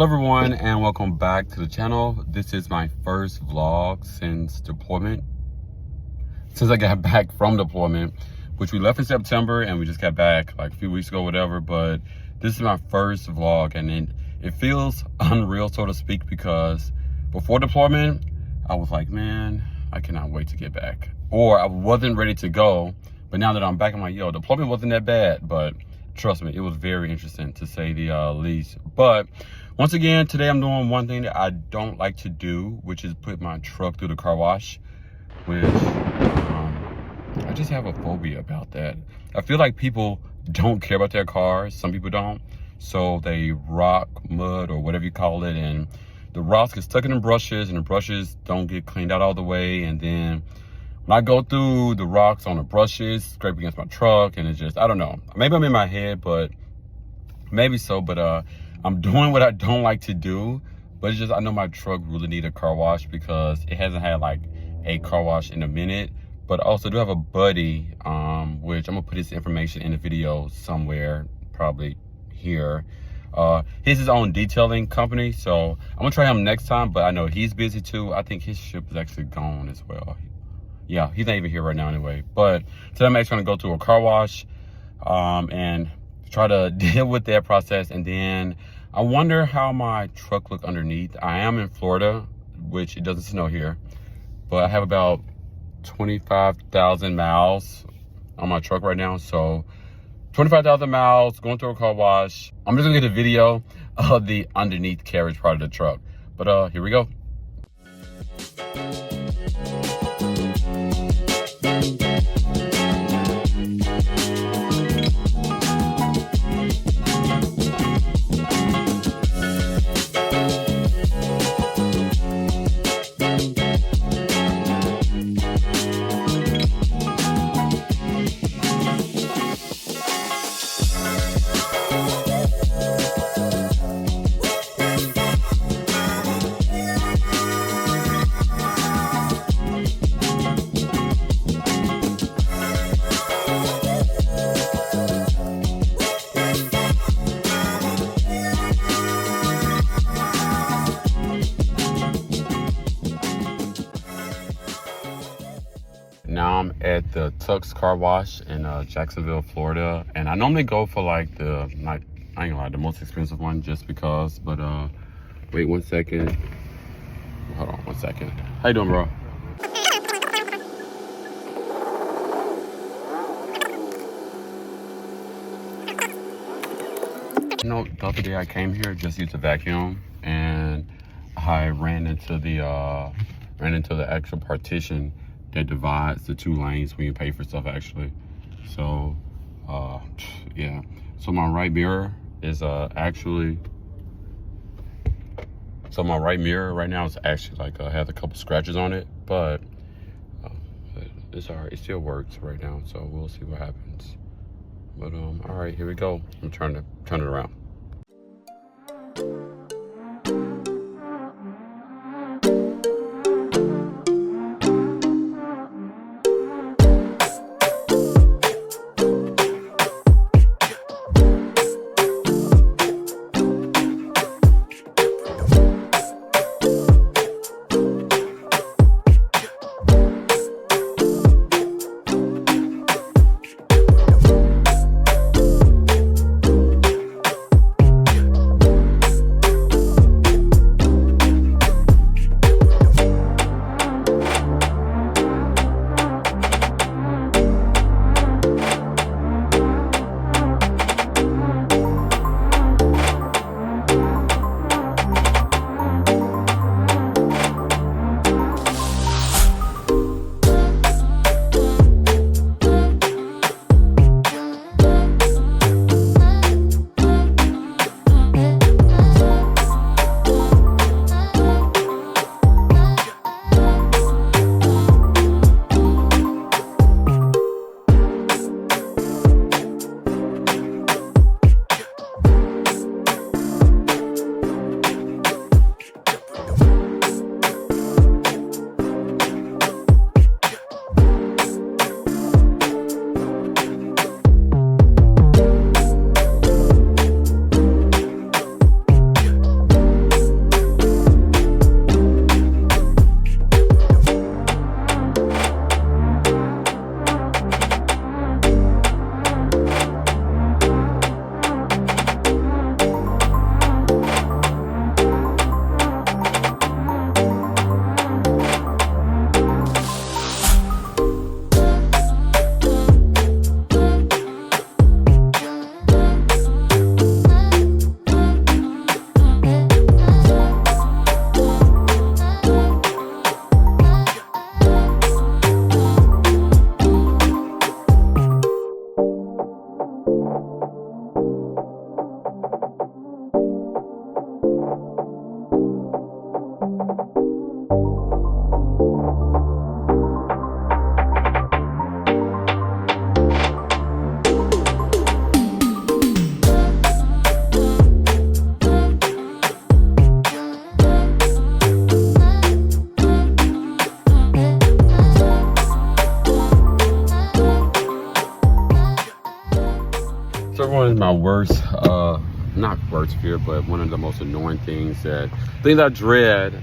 Hello everyone and welcome back to the channel. This is my first vlog since I got back from deployment, which we left in September and we just got back like a few weeks ago, whatever. But this is my first vlog and it feels unreal, so to speak, because before deployment, I was like, man, I cannot wait to get back. Or I wasn't ready to go, but now that I'm back, I'm like, yo, deployment wasn't that bad, but trust me, it was very interesting to say the least. But once again, today I'm doing one thing that I don't like to do, which is put my truck through the car wash, which I just have a phobia about that. I feel like people don't care about their cars. Some people don't. So they rock, mud, or whatever you call it, and the rocks get stuck in the brushes, and the brushes don't get cleaned out all the way. And then when I go through, the rocks on the brushes scrape against my truck, and it's just, I don't know. Maybe I'm in my head, but maybe so. But I'm doing what I don't like to do, but it's just, I know my truck really need a car wash because it hasn't had like a car wash in a minute. But I also do have a buddy, which I'm gonna put his information in the video somewhere, probably here. He's his own detailing company, so I'm gonna try him next time, but I know he's busy too. I think his ship is actually gone as well. Yeah, he's not even here right now anyway. But today I'm actually gonna go to a car wash and try to deal with that process. And then I wonder how my truck look underneath. I am in Florida, which it doesn't snow here, but I have about 25,000 miles on my truck right now. So 25,000 miles going through a car wash. I'm just gonna get a video of the underneath carriage part of the truck. But here we go. Now I'm at the Tux car wash in Jacksonville, Florida, and I normally go for like I ain't gonna lie, the most expensive one just because. But wait 1 second. Hold on 1 second. How you doing, bro? You know, the other day I came here just used a vacuum, and I ran into the actual partition that divides the two lanes when you pay for stuff, actually. So yeah, so my right mirror is actually, so my right mirror right now is actually like has a couple scratches on it, but it's all right. It still works right now, so we'll see what happens. But all right, here we go. I'm trying to turn it around. my worst, not worst fear, but one of the most annoying things that I dread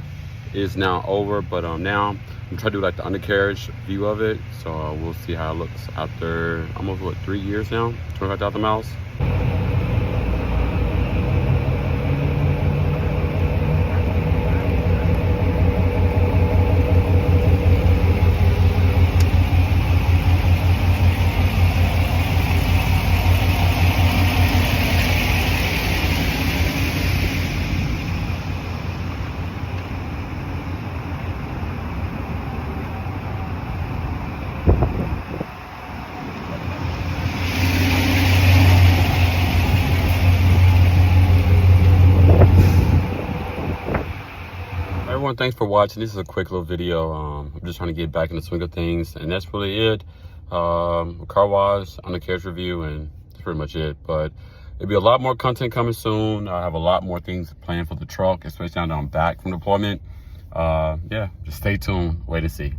is now over. But now I'm trying to do like the undercarriage view of it. So we'll see how it looks after almost, what, 3 years now, 25,000 miles. Everyone, thanks for watching. This is a quick little video. I'm just trying to get back in the swing of things, and that's really it. Car wash, undercarriage review, and that's pretty much it. But there'll be a lot more content coming soon. I have a lot more things planned for the truck, especially now that I'm back from deployment. Yeah, just stay tuned. Wait to see.